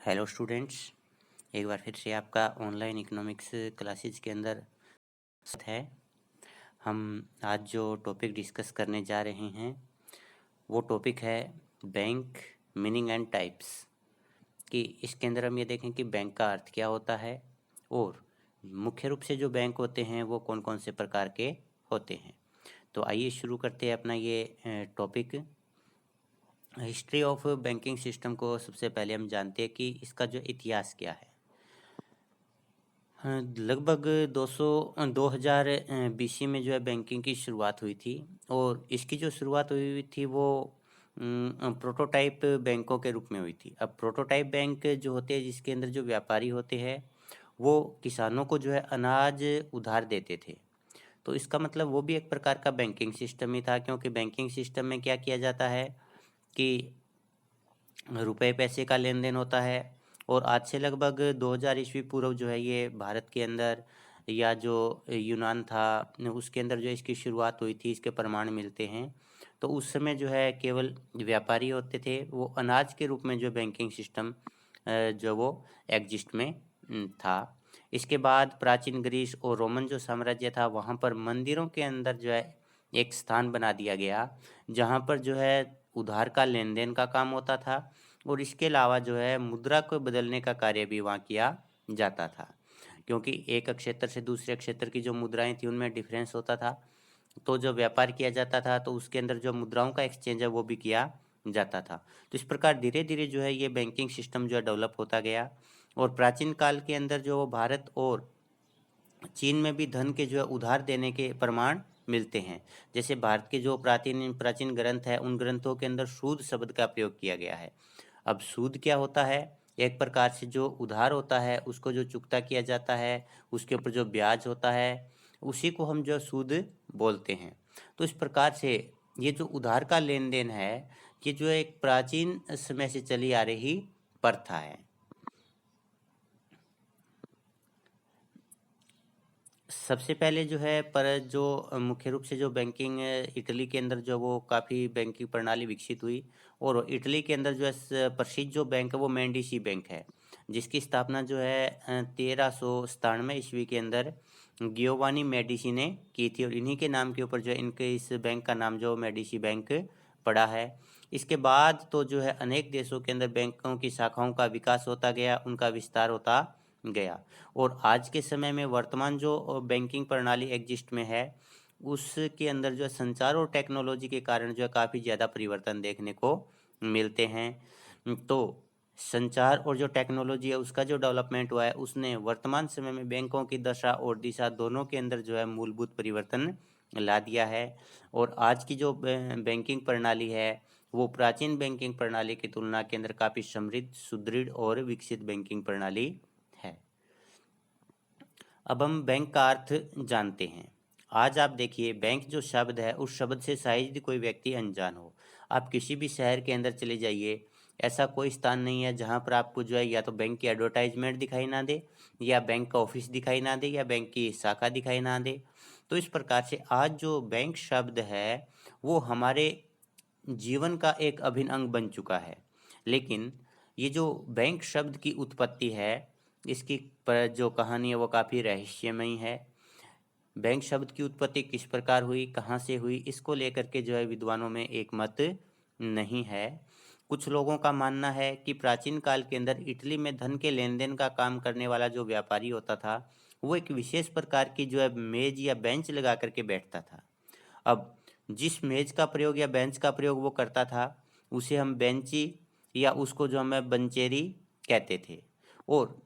Hello students, एक बार फिर से आपका ऑनलाइन इकोनॉमिक्स क्लासेस के अंदर स्वागत है। हम आज जो टॉपिक डिस्कस करने जा रहे हैं वो टॉपिक है बैंक मीनिंग एंड टाइप्स। कि इसके अंदर हम ये देखें कि बैंक का अर्थ क्या होता है और मुख्य रूप से जो बैंक होते हैं वो कौन कौन से प्रकार के होते हैं। तो आइए शुरू करते हैं अपना ये topic. History of banking system को सबसे पहले हम जानते हैं कि इसका जो इतिहास क्या है। हाँ, लगभग 2000 बीसी में जो है बैंकिंग की शुरुआत हुई थी और इसकी जो शुरुआत हुई थी वो प्रोटोटाइप बैंकों के रूप में हुई थी। अब प्रोटोटाइप बैंक जो होते हैं जिसके अंदर जो व्यापारी होते हैं वो किसानों को जो है अनाज उधार देते थे। तो इसका मतलब वो भी एक प्रकार का बैंकिंग सिस्टम ही था, क्योंकि बैंकिंग सिस्टम में क्या किया जाता है कि रुपए पैसे का लेन देन होता है। और आज से लगभग 2000 ईस्वी पूर्व जो है ये भारत के अंदर या जो यूनान था उसके अंदर जो इसकी शुरुआत हुई थी, इसके प्रमाण मिलते हैं। तो उस समय जो है केवल व्यापारी होते थे, वो अनाज के रूप में जो बैंकिंग सिस्टम जो वो एग्जिस्ट में था। इसके बाद प्राचीन ग्रीस और रोमन जो साम्राज्य था वहाँ पर मंदिरों के अंदर जो है एक स्थान बना दिया गया जहाँ पर जो है उधार का लेन देन का काम होता था और इसके अलावा जो है मुद्रा को बदलने का कार्य भी वहाँ किया जाता था, क्योंकि एक क्षेत्र से दूसरे क्षेत्र की जो मुद्राएं थी उनमें डिफरेंस होता था। तो जो व्यापार किया जाता था तो उसके अंदर जो मुद्राओं का एक्सचेंज है वो भी किया जाता था। तो इस प्रकार धीरे धीरे जो है ये बैंकिंग सिस्टम जो है डेवलप होता गया और प्राचीन काल के अंदर जो भारत और चीन में भी धन के जो है उधार देने के प्रमाण मिलते हैं। जैसे भारत के जो प्राचीन प्राचीन ग्रंथ है उन ग्रंथों के अंदर सूद शब्द का प्रयोग किया गया है। अब सूद क्या होता है? एक प्रकार से जो उधार होता है उसको जो चुकता किया जाता है, उसके ऊपर जो ब्याज होता है उसी को हम जो सूद बोलते हैं। तो इस प्रकार से ये जो उधार का लेन देन है ये जो एक प्राचीन समय से चली आ रही प्रथा है। सबसे पहले जो है पर जो मुख्य रूप से जो बैंकिंग इटली के अंदर जो वो काफ़ी बैंकिंग प्रणाली विकसित हुई और इटली के अंदर जो है प्रसिद्ध जो बैंक है वो मेडिसी बैंक है, जिसकी स्थापना जो है 1397 ईस्वी के अंदर गियोवानी मेडिसी ने की थी और इन्हीं के नाम के ऊपर जो है इनके इस बैंक का नाम जो मेडिसी बैंक पड़ा है। इसके बाद तो जो है अनेक देशों के अंदर बैंकों की शाखाओं का विकास होता गया, उनका विस्तार होता गया और आज के समय में वर्तमान जो बैंकिंग प्रणाली एग्जिस्ट में है उसके अंदर जो है संचार और टेक्नोलॉजी के कारण जो है काफ़ी ज़्यादा परिवर्तन देखने को मिलते हैं। तो संचार और जो टेक्नोलॉजी है उसका जो डेवलपमेंट हुआ है उसने वर्तमान समय में बैंकों की दशा और दिशा दोनों के अंदर जो है मूलभूत परिवर्तन ला दिया है। और आज की जो बैंकिंग प्रणाली है वो प्राचीन बैंकिंग प्रणाली की तुलना के अंदर काफ़ी समृद्ध, सुदृढ़ और विकसित बैंकिंग प्रणाली है। अब हम बैंक का अर्थ जानते हैं। आज आप देखिए बैंक जो शब्द है उस शब्द से शायद कोई व्यक्ति अनजान हो। आप किसी भी शहर के अंदर चले जाइए, ऐसा कोई स्थान नहीं है जहाँ पर आपको जो है या तो बैंक की एडवर्टाइजमेंट दिखाई ना दे या बैंक का ऑफिस दिखाई ना दे या बैंक की शाखा दिखाई ना दे। तो इस प्रकार से आज जो बैंक शब्द है वो हमारे जीवन का एक अभिन्न अंग बन चुका है। लेकिन ये जो बैंक शब्द की उत्पत्ति है इसकी पर जो कहानी है वो काफ़ी रहस्यमयी है। बैंक शब्द की उत्पत्ति किस प्रकार हुई, कहाँ से हुई, इसको लेकर के जो है विद्वानों में एक मत नहीं है। कुछ लोगों का मानना है कि प्राचीन काल के अंदर इटली में धन के लेन देन का काम करने वाला जो व्यापारी होता था वो एक विशेष प्रकार की जो है मेज या बेंच लगा करके बैठता था। अब जिस मेज का प्रयोग या बेंच का प्रयोग वो करता था उसे हम बेंची या उसको जो हमें बंचेरी कहते थे। और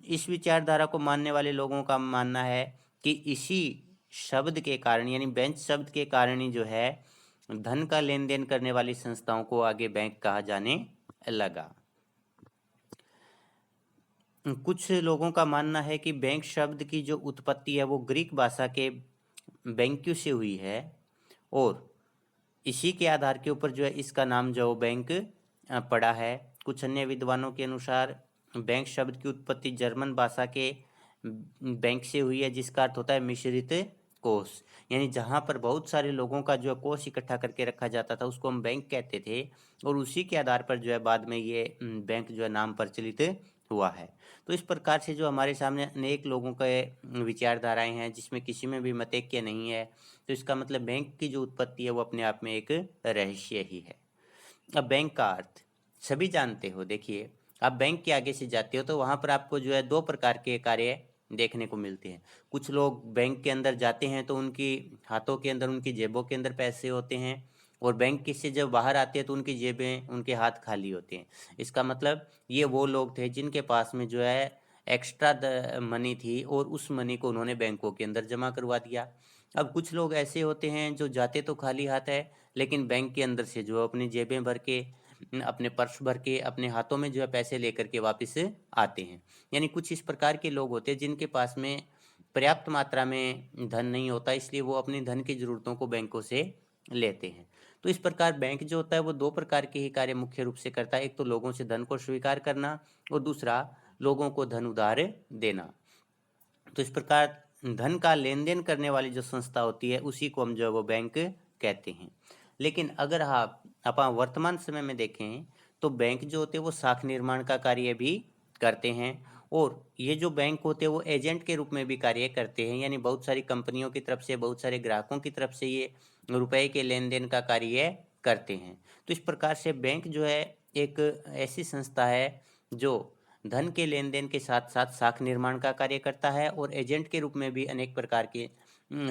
इस विचारधारा को मानने वाले लोगों का मानना है कि इसी शब्द के कारण यानी बेंच शब्द के कारण ही जो है धन का लेन देन करने वाली संस्थाओं को आगे बैंक कहा जाने लगा। कुछ लोगों का मानना है कि बैंक शब्द की जो उत्पत्ति है वो ग्रीक भाषा के बैंक्यू से हुई है और इसी के आधार के ऊपर जो है इसका नाम जो बैंक पड़ा है। कुछ अन्य विद्वानों के अनुसार बैंक शब्द की उत्पत्ति जर्मन भाषा के बैंक से हुई है जिसका अर्थ होता है मिश्रित कोष, यानी जहाँ पर बहुत सारे लोगों का जो है कोष इकट्ठा करके रखा जाता था उसको हम बैंक कहते थे, और उसी के आधार पर जो है बाद में ये बैंक जो है नाम प्रचलित हुआ है। तो इस प्रकार से जो हमारे सामने अनेक लोगों के विचारधाराएं हैं जिसमें किसी में भी मतैक्य नहीं है, तो इसका मतलब बैंक की जो उत्पत्ति है वो अपने आप में एक रहस्य ही है। अब बैंक का अर्थ सभी जानते हो। देखिए, आप बैंक के आगे से जाते हो तो वहाँ पर आपको जो है दो प्रकार के कार्य देखने को मिलते हैं। कुछ लोग बैंक के अंदर जाते हैं तो उनकी हाथों के अंदर, उनकी जेबों के अंदर पैसे होते हैं, और बैंक से जब बाहर आते हैं तो उनकी जेबें, उनके हाथ खाली होते हैं। इसका मतलब ये वो लोग थे जिनके पास में जो है एक्स्ट्रा मनी थी और उस मनी को उन्होंने बैंकों के अंदर जमा करवा दिया। अब कुछ लोग ऐसे होते हैं जो जाते तो खाली हाथ है, लेकिन बैंक के अंदर से जो अपनी जेबें भर के, अपने पर्स भर के, अपने हाथों में जो है पैसे लेकर के वापस आते हैं। यानी कुछ इस प्रकार के लोग होते हैं जिनके पास में पर्याप्त मात्रा में धन नहीं होता, इसलिए वो अपनी धन की ज़रूरतों को बैंकों से लेते हैं। तो इस प्रकार बैंक जो होता है वो दो प्रकार के ही कार्य मुख्य रूप से करता है। एक तो लोगों से धन को स्वीकार करना, और दूसरा लोगों को धन उधार देना। तो इस प्रकार धन का लेन देन करने वाली जो संस्था होती है उसी को हम जो है वो बैंक कहते हैं। लेकिन अगर आप वर्तमान समय में देखें तो बैंक जो होते हैं वो शाख निर्माण का कार्य भी करते हैं, और ये जो बैंक होते हैं वो एजेंट के रूप में भी कार्य करते हैं, यानी बहुत सारी कंपनियों की तरफ से, बहुत सारे ग्राहकों की तरफ से ये रुपए के लेन देन का कार्य करते हैं। तो इस प्रकार से बैंक जो है एक ऐसी संस्था है जो धन के लेन देन के साथ साथ शाख निर्माण का कार्य करता है, और एजेंट के रूप में भी अनेक प्रकार की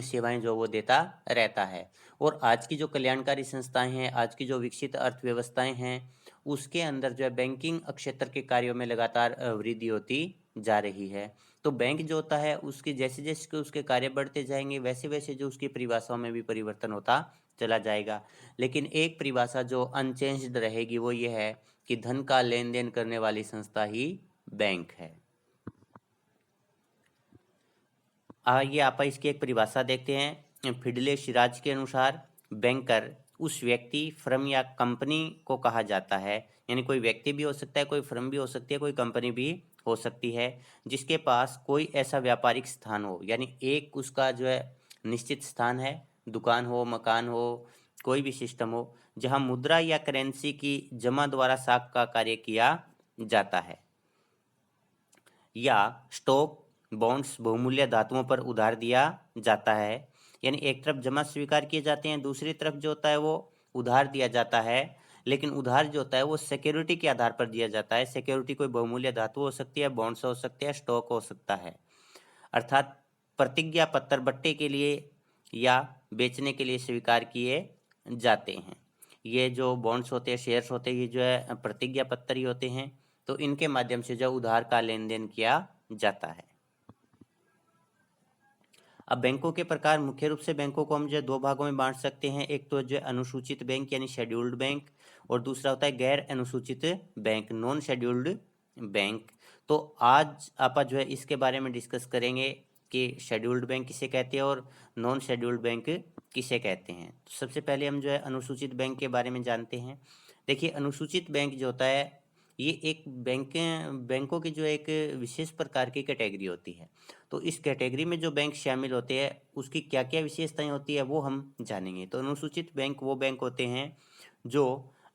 सेवाएं जो वो देता रहता है। और आज की जो कल्याणकारी संस्थाएं हैं, आज की जो विकसित अर्थव्यवस्थाएं हैं, उसके अंदर जो है बैंकिंग क्षेत्र के कार्यों में लगातार वृद्धि होती जा रही है। तो बैंक जो होता है उसकी जैसे जैसे उसके कार्य बढ़ते जाएंगे वैसे वैसे जो उसकी परिभाषाओं में भी परिवर्तन होता चला जाएगा। लेकिन एक परिभाषा जो अनचेंज्ड रहेगी वो ये है कि धन का लेन देन करने वाली संस्था ही बैंक है। आइए आप इसकी एक परिभाषा देखते हैं। फिडले सिराज के अनुसार बैंकर उस व्यक्ति, फर्म या कंपनी को कहा जाता है, यानी कोई व्यक्ति भी हो सकता है, कोई फर्म भी हो सकती है, कोई कंपनी भी हो सकती है, जिसके पास कोई ऐसा व्यापारिक स्थान हो, यानी एक उसका जो है निश्चित स्थान है, दुकान हो, मकान हो, कोई भी सिस्टम हो, जहां मुद्रा या करेंसी की जमा द्वारा साख का कार्य किया जाता है, या स्टॉक, बॉन्ड्स, बहुमूल्य धातुओं पर उधार दिया जाता है। यानी एक तरफ जमा स्वीकार किए जाते हैं, दूसरी तरफ जो होता है वो उधार दिया जाता है, लेकिन उधार जो होता है वो सिक्योरिटी के आधार पर दिया जाता है। सिक्योरिटी कोई बहुमूल्य धातु हो सकती है, बॉन्ड्स हो सकते हैं, स्टॉक हो सकता है। अर्थात प्रतिज्ञा पत्र बट्टे के लिए या बेचने के लिए स्वीकार किए जाते हैं। ये जो बॉन्ड्स होते हैं, शेयर्स होते हैं, ये जो है प्रतिज्ञा पत्र ही होते हैं। तो इनके माध्यम से जो उधार का लेन देन किया जाता है। अब बैंकों के प्रकार, मुख्य रूप से बैंकों को हम जो दो भागों में बांट सकते हैं। एक तो जो है अनुसूचित बैंक यानी शेड्यूल्ड बैंक, और दूसरा होता है गैर अनुसूचित बैंक, नॉन शेड्यूल्ड बैंक। तो आज आप जो है इसके बारे में डिस्कस करेंगे कि शेड्यूल्ड बैंक किसे कहते हैं और नॉन शेड्यूल्ड बैंक किसे कहते हैं। तो सबसे पहले हम जो है अनुसूचित बैंक के बारे में जानते हैं। देखिए, अनुसूचित बैंक जो होता है ये एक बैंकों की जो एक विशेष प्रकार की कैटेगरी होती है। तो इस कैटेगरी में जो बैंक शामिल होते हैं उसकी क्या क्या विशेषताएं होती है वो हम जानेंगे। तो अनुसूचित बैंक वो बैंक होते हैं जो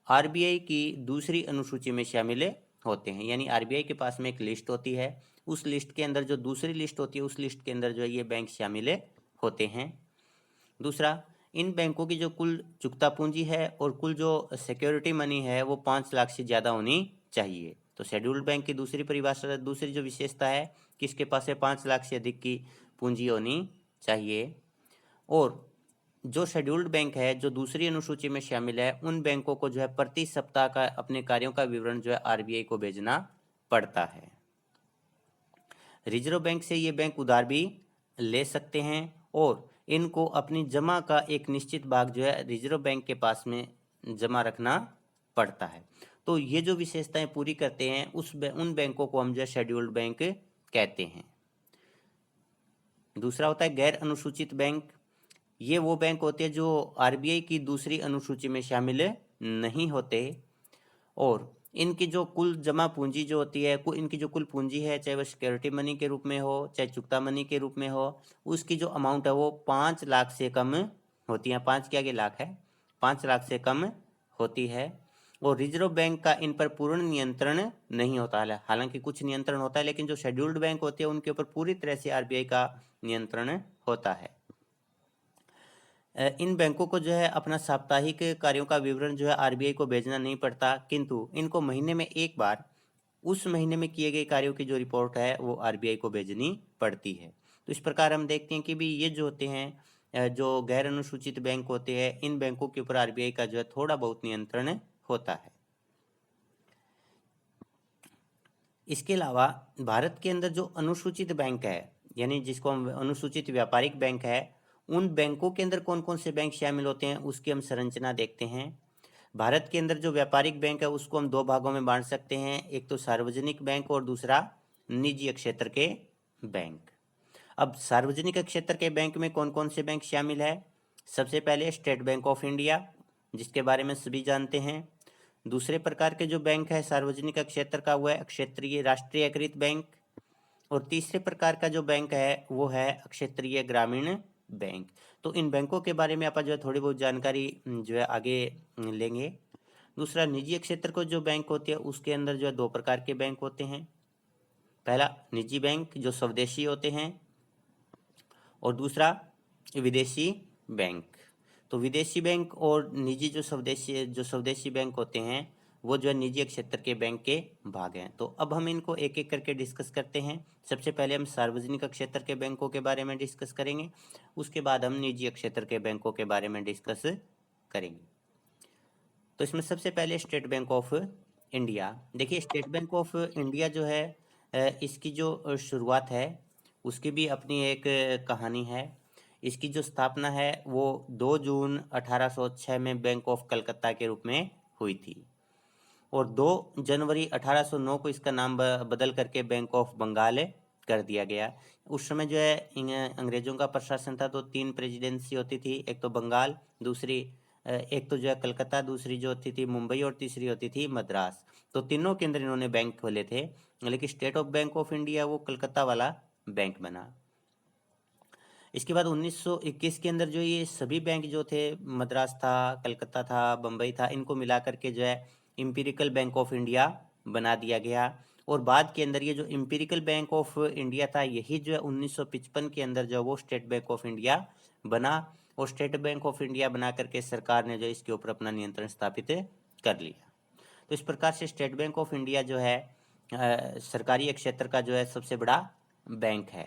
आरबीआई की दूसरी अनुसूची में शामिल होते हैं, यानी आरबीआई के पास में एक लिस्ट होती है, उस लिस्ट के अंदर जो दूसरी लिस्ट होती है उस लिस्ट के अंदर जो है ये बैंक शामिल होते हैं। दूसरा, इन बैंकों की जो कुल चुकता पूंजी है और कुल जो सिक्योरिटी मनी है वो 5 लाख से ज़्यादा होनी चाहिए। तो शेड्यूल्ड बैंक की दूसरी परिभाषा, दूसरी जो विशेषता है कि इसके पास है 5 लाख से अधिक की पूंजी होनी चाहिए। और जो शेड्यूल्ड बैंक है जो दूसरी अनुसूची में शामिल है उन बैंकों को जो है प्रति सप्ताह का अपने कार्यों का विवरण जो है आरबीआई को भेजना पड़ता है। रिजर्व बैंक से ये बैंक उधार भी ले सकते हैं, और इनको अपनी जमा का एक निश्चित भाग जो है रिजर्व बैंक के पास में जमा रखना पड़ता है। तो ये जो विशेषताएं पूरी करते हैं उन बैंकों को हम जो है शेड्यूल्ड बैंक कहते हैं। दूसरा होता है गैर अनुसूचित बैंक। ये वो बैंक होते हैं जो आरबीआई की दूसरी अनुसूची में शामिल नहीं होते, और इनकी जो कुल जमा पूंजी जो होती है, इनकी जो कुल पूंजी है, चाहे वह सिक्योरिटी मनी के रूप में हो, चाहे चुकता मनी के रूप में हो, उसकी जो अमाउंट है वो 5 लाख से कम होती है। 5 के आगे लाख है, 5 लाख से कम होती है। और रिजर्व बैंक का इन पर पूर्ण नियंत्रण नहीं होता है। हालांकि कुछ नियंत्रण होता है, लेकिन जो शेड्यूल्ड बैंक होते हैं उनके ऊपर पूरी तरह से आरबीआई का नियंत्रण होता है। इन बैंकों को जो है अपना साप्ताहिक कार्यों का विवरण जो है आरबीआई को भेजना नहीं पड़ता, किंतु इनको महीने में एक बार उस महीने में किए गए कार्यों की जो रिपोर्ट है वो आरबीआई को भेजनी पड़ती है। तो इस प्रकार हम देखते हैं कि भी ये जो होते हैं, जो गैर अनुसूचित बैंक होते हैं, इन बैंकों के ऊपर आरबीआई का जो है थोड़ा बहुत नियंत्रण होता है। इसके अलावा भारत के अंदर जो अनुसूचित बैंक है, यानी जिसको हम अनुसूचित व्यापारिक बैंक है, उन बैंकों के अंदर कौन कौन से बैंक शामिल होते हैं उसकी हम संरचना देखते हैं। भारत के अंदर जो व्यापारिक बैंक है उसको हम 2 भागों में बांट सकते हैं, एक तो सार्वजनिक बैंक और दूसरा निजी क्षेत्र के बैंक। अब सार्वजनिक क्षेत्र के बैंक में कौन कौन से बैंक शामिल है? सबसे पहले स्टेट बैंक ऑफ इंडिया, जिसके बारे में सभी जानते हैं। दूसरे प्रकार के जो बैंक है सार्वजनिक क्षेत्र का, वो है क्षेत्रीय राष्ट्रीयकृत बैंक। और तीसरे प्रकार का जो बैंक है वो है क्षेत्रीय ग्रामीण बैंक। तो इन बैंकों के बारे में आप जो है थोड़ी बहुत जानकारी जो है आगे लेंगे। दूसरा, निजी क्षेत्र को जो बैंक होते हैं उसके अंदर जो है 2 प्रकार के बैंक होते हैं। पहला निजी बैंक जो स्वदेशी होते हैं, और दूसरा विदेशी बैंक। तो विदेशी बैंक और निजी जो स्वदेशी बैंक होते हैं वो जो है निजी क्षेत्र के बैंक के भाग हैं। तो अब हम इनको एक एक करके डिस्कस करते हैं। सबसे पहले हम सार्वजनिक क्षेत्र के बैंकों के बारे में डिस्कस करेंगे, उसके बाद हम निजी क्षेत्र के बैंकों के बारे में डिस्कस करेंगे। तो इसमें सबसे पहले स्टेट बैंक ऑफ इंडिया। देखिए, स्टेट बैंक ऑफ इंडिया जो है इसकी जो शुरुआत है उसकी भी अपनी एक कहानी है। इसकी जो स्थापना है वो 2 जून 1806 में बैंक ऑफ कलकत्ता के रूप में हुई थी, और 2 जनवरी 1809 को इसका नाम बदल करके बैंक ऑफ बंगाल कर दिया गया। उस समय जो है अंग्रेजों का प्रशासन था, तो 3 प्रेसिडेंसी होती थी, एक तो बंगाल, दूसरी एक तो जो है कलकत्ता, दूसरी जो होती थी मुंबई, और तीसरी होती थी मद्रास। तो तीनों के अंदर इन्होंने बैंक खोले थे, लेकिन state of bank of India वो कलकत्ता वाला बैंक बना। इसके बाद 1921 के अंदर जो ये सभी बैंक जो थे, मद्रास था, कलकत्ता था, बम्बई था, इनको मिला करके जो है इम्पीरिकल बैंक ऑफ इंडिया बना दिया गया। और बाद के अंदर ये जो इम्पीरिकल बैंक ऑफ इंडिया था, यही जो है 1955 के अंदर जो वो स्टेट बैंक ऑफ इंडिया बना। और स्टेट बैंक ऑफ इंडिया बना करके सरकार ने जो इसके ऊपर अपना नियंत्रण स्थापित कर लिया। तो इस प्रकार से स्टेट बैंक ऑफ इंडिया जो है सरकारी क्षेत्र का जो है सबसे बड़ा बैंक है।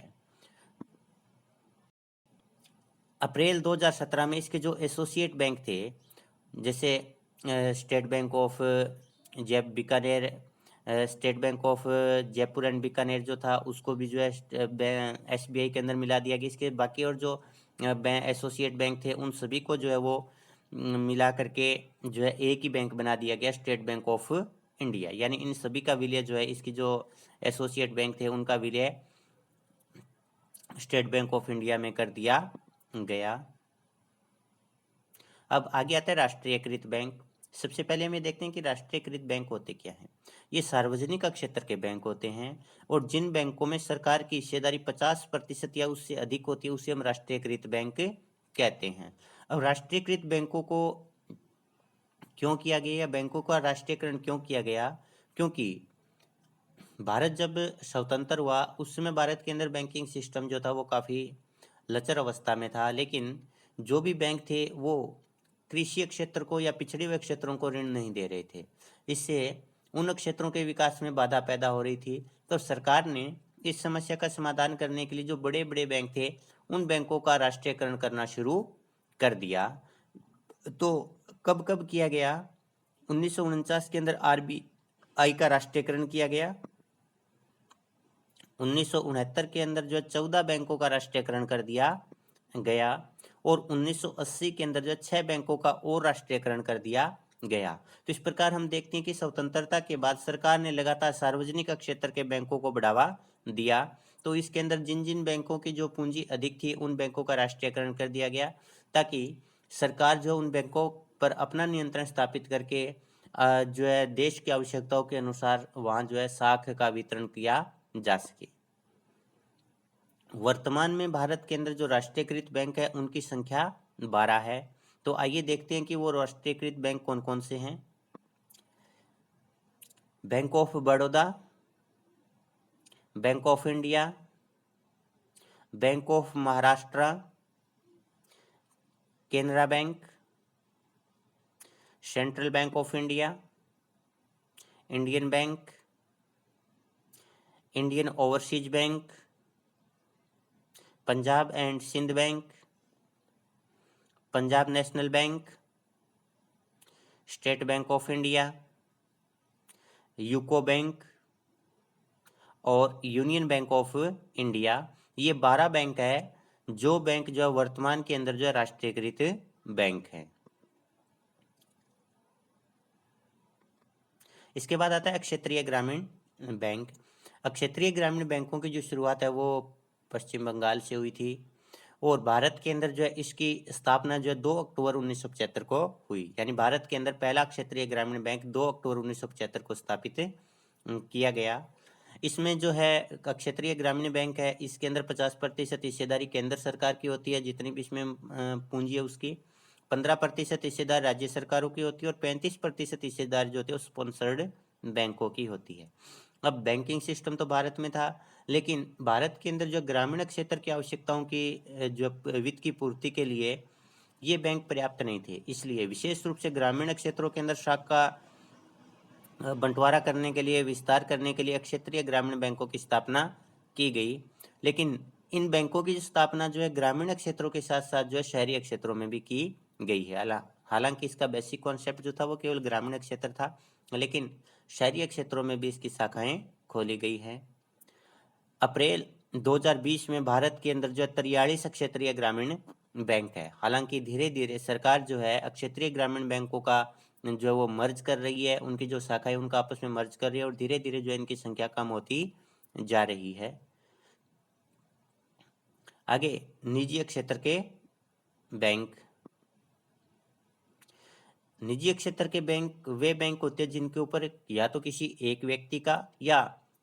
अप्रैल 2017 में इसके जो एसोसिएट बैंक थे, जैसे state bank of Bikaner, state bank of Jaipur and Bikaner जो था उसको भी जो है एसबीआई के अंदर मिला दिया गया। इसके बाकी और जो एसोसिएट बैंक थे उन सभी को जो है वो मिला करके जो है एक ही बैंक बना दिया गया, स्टेट बैंक ऑफ इंडिया। यानी इन सभी का विलय जो है, इसकी जो एसोसिएट बैंक थे उनका विलय स्टेट बैंक ऑफ इंडिया में कर दिया गया। अब आगे आता है राष्ट्रीयकृत बैंक। सबसे पहले हमें देखते हैं कि राष्ट्रीयकृत बैंक होते क्या हैं। ये सार्वजनिक क्षेत्र के बैंक होते हैं, और जिन बैंकों में सरकार की हिस्सेदारी 50% या उससे अधिक होती है उसे हम राष्ट्रीयकृत बैंक कहते हैं। अब राष्ट्रीयकृत बैंकों को क्यों किया गया, बैंकों का राष्ट्रीयकरण क्यों किया गया? क्योंकि भारत जब स्वतंत्र हुआ उस समय भारत के अंदर बैंकिंग सिस्टम जो था वो काफ़ी लचर अवस्था में था, लेकिन जो भी बैंक थे वो कृषि क्षेत्र को या पिछड़े हुए क्षेत्रों को ऋण नहीं दे रहे थे। इससे उन क्षेत्रों के विकास में बाधा पैदा हो रही थी। तो सरकार ने इस समस्या का समाधान करने के लिए जो बड़े बड़े बैंक थे उन बैंकों का राष्ट्रीयकरण करना शुरू कर दिया। तो कब कब किया गया? 1949 के अंदर आरबीआई का राष्ट्रीयकरण किया गया। 1969 के अंदर जो 14 बैंकों का राष्ट्रीयकरण कर दिया गया, और 1980 के अंदर जो 6 बैंकों का और राष्ट्रीयकरण कर दिया गया। तो इस प्रकार हम देखते हैं कि स्वतंत्रता के बाद सरकार ने लगातार सार्वजनिक क्षेत्र के बैंकों को बढ़ावा दिया। तो इसके अंदर जिन जिन बैंकों की जो पूंजी अधिक थी उन बैंकों का राष्ट्रीयकरण कर दिया गया, ताकि सरकार जो उन बैंकों पर अपना नियंत्रण स्थापित करके जो है देश की आवश्यकताओं के अनुसार वहाँ जो है साख का वितरण किया जा सके। वर्तमान में भारत के अंदर जो राष्ट्रीयकृत बैंक है उनकी संख्या 12 है। तो आइए देखते हैं कि वो राष्ट्रीयकृत बैंक कौन कौन से हैं। Bank of Baroda, bank of India, bank of Maharashtra, Canara bank, central bank of India, Indian bank, Indian overseas bank, Punjab and Sind bank, Punjab national bank, state bank of India, UCO bank और यूनियन बैंक ऑफ इंडिया। ये 12 bank है जो bank जो है वर्तमान के अंदर जो है राष्ट्रीयकृत बैंक है। इसके बाद आता है क्षेत्रीय ग्रामीण बैंक। क्षेत्रीय ग्रामीण बैंकों की जो शुरुआत है वो पश्चिम बंगाल से हुई थी और भारत के अंदर जो है इसकी स्थापना जो है 2 अक्टूबर 1975 को हुई। यानी भारत के अंदर पहला क्षेत्रीय ग्रामीण बैंक 2 अक्टूबर 1975 को स्थापित किया गया। इसमें जो है क्षेत्रीय ग्रामीण बैंक है इसके अंदर 50% हिस्सेदारी केंद्र सरकार की होती है, जितनी भी इसमें पूंजी है उसकी। 15% हिस्सेदार राज्य सरकारों की होती है और 35% हिस्सेदार जो होती है स्पॉन्सर्ड बैंकों की होती है। अब बैंकिंग सिस्टम तो भारत में था, लेकिन भारत के अंदर जो ग्रामीण क्षेत्र की आवश्यकताओं की जो वित्त की पूर्ति के लिए ये बैंक पर्याप्त नहीं थे। इसलिए विशेष रूप से ग्रामीण क्षेत्रों के अंदर शाखा बंटवारा करने के लिए, विस्तार करने के लिए क्षेत्रीय ग्रामीण बैंकों की स्थापना की गई। लेकिन इन बैंकों की स्थापना जो है ग्रामीण क्षेत्रों के साथ साथ जो है शहरी क्षेत्रों में भी की गई है। हालांकि इसका बेसिक कॉन्सेप्ट जो था वो केवल ग्रामीण क्षेत्र था, लेकिन शहरी क्षेत्रों में भी इसकी शाखाएं खोली गई हैं। अप्रैल 2020 में भारत के अंदर जो 43 क्षेत्रीय ग्रामीण बैंक है। हालांकि धीरे धीरे सरकार जो है क्षेत्रीय ग्रामीण बैंकों का जो वो मर्ज कर रही है, उनकी जो शाखाएं उनका आपस में मर्ज कर रही है और धीरे धीरे जो इनकी संख्या कम होती जा रही है। आगे निजी क्षेत्र के बैंक। निजी क्षेत्र के बैंक वे बैंक होते हैं जिनके ऊपर या तो किसी एक व्यक्ति का या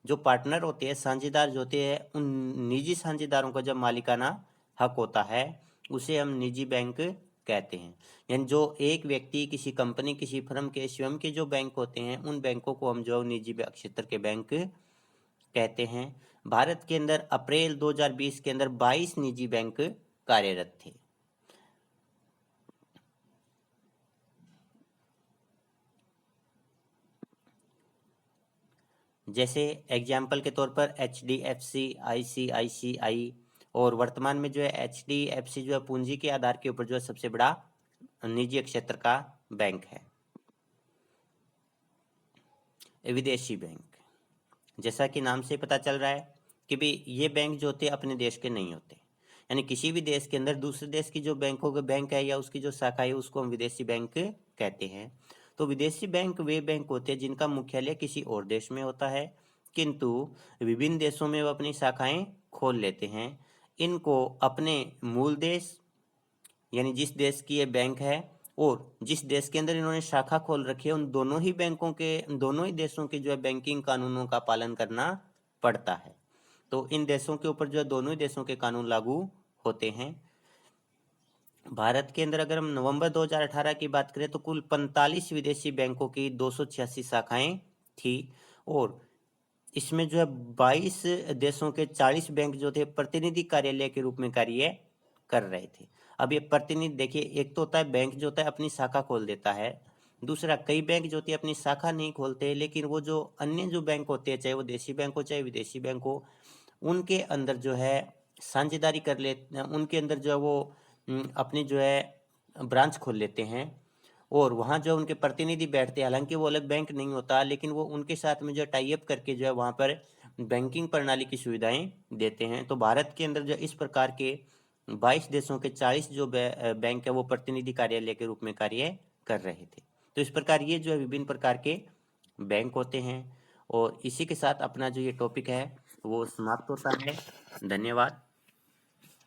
जो पार्टनर होते हैं, साझेदार जो होते हैं, उन निजी साझेदारों का जब मालिकाना हक होता है उसे हम निजी बैंक कहते हैं। यानी जो एक व्यक्ति, किसी कंपनी, किसी फर्म के स्वयं के जो बैंक होते हैं उन बैंकों को हम जो निजी क्षेत्र के बैंक कहते हैं। भारत के अंदर अप्रैल 2020 के अंदर 22 निजी बैंक कार्यरत थे। जैसे एग्जाम्पल के तौर पर HDFC, ICICI और वर्तमान में जो है HDFC जो है पूंजी के आधार के ऊपर जो है सबसे बड़ा निजी क्षेत्र का बैंक है। विदेशी बैंक, जैसा कि नाम से पता चल रहा है कि भी ये बैंक जो होते हैं अपने देश के नहीं होते। यानी किसी भी देश के अंदर दूसरे देश की जो बैंकों के बैंक है या उसकी जो शाखा है उसको हम विदेशी बैंक कहते हैं। तो विदेशी बैंक वे बैंक होते हैं जिनका मुख्यालय किसी और देश में होता है, किंतु विभिन्न देशों में वो अपनी शाखाएं खोल लेते हैं। इनको अपने मूल देश यानी जिस देश की ये बैंक है और जिस देश के अंदर इन्होंने शाखा खोल रखी है उन दोनों ही बैंकों के, दोनों ही देशों के जो है बैंकिंग कानूनों का पालन करना पड़ता है। तो इन देशों के ऊपर जो है दोनों ही देशों के कानून लागू होते हैं। भारत के अंदर अगर हम नवंबर 2018 की बात करें तो कुल 45 विदेशी बैंकों की 286 शाखाएं थी और इसमें जो है 22 देशों के 40 बैंक जो थे प्रतिनिधि कार्यालय के रूप में कार्य कर रहे थे। अब ये प्रतिनिधि देखिए, एक तो होता है बैंक जो होता है अपनी शाखा खोल देता है, दूसरा कई बैंक जो होती है अपनी शाखा नहीं खोलते, लेकिन वो जो अन्य जो बैंक होते हैं, चाहे वो देशी बैंक हो चाहे विदेशी बैंक हो, उनके अंदर जो है साझेदारी कर लेते हैं, उनके अंदर जो है वो अपनी जो है ब्रांच खोल लेते हैं और वहाँ जो उनके प्रतिनिधि बैठते हैं। हालांकि वो अलग बैंक नहीं होता, लेकिन वो उनके साथ में जो टाई अप करके जो है वहाँ पर बैंकिंग प्रणाली की सुविधाएं देते हैं। तो भारत के अंदर जो इस प्रकार के 22 देशों के 40 जो बैंक है वो प्रतिनिधि कार्यालय के रूप में कार्य कर रहे थे। तो इस प्रकार ये जो है विभिन्न प्रकार के बैंक होते हैं और इसी के साथ अपना जो ये टॉपिक है वो समाप्त होता है। धन्यवाद।